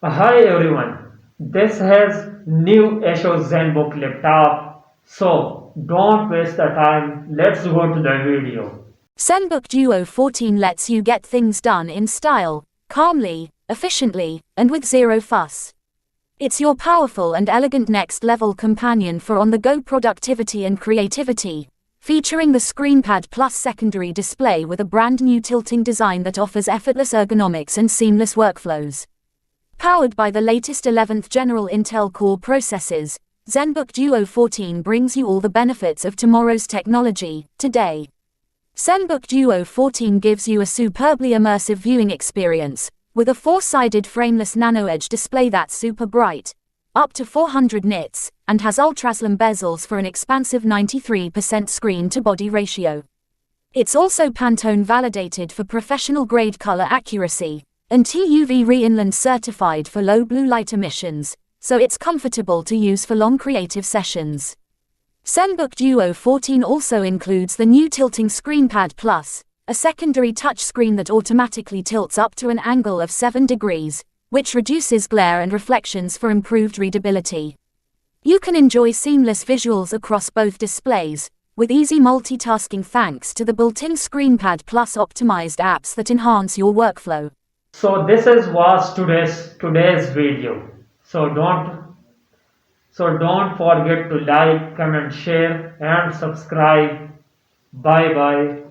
Hi everyone, this has new ASUS ZenBook laptop, so don't waste the time, let's go to the video. ZenBook Duo 14 lets you get things done in style, calmly, efficiently, and with zero fuss. It's your powerful and elegant next-level companion for on-the-go productivity and creativity, featuring the ScreenPad Plus secondary display with a brand-new tilting design that offers effortless ergonomics and seamless workflows. Powered by the latest 11th General Intel Core processors, ZenBook Duo 14 brings you all the benefits of tomorrow's technology, today. ZenBook Duo 14 gives you a superbly immersive viewing experience, with a four-sided frameless nano-edge display that's super bright, up to 400 nits, and has ultra-slim bezels for an expansive 93% screen-to-body ratio. It's also Pantone validated for professional-grade color accuracy, and TUV Re-Inland certified for low blue light emissions, so it's comfortable to use for long creative sessions. ZenBook Duo 14 also includes the new tilting ScreenPad Plus, a secondary touchscreen that automatically tilts up to an angle of 7 degrees, which reduces glare and reflections for improved readability. You can enjoy seamless visuals across both displays, with easy multitasking thanks to the built-in ScreenPad Plus optimized apps that enhance your workflow. So this is was today's video. So don't forget to like, comment, share and subscribe. Bye bye.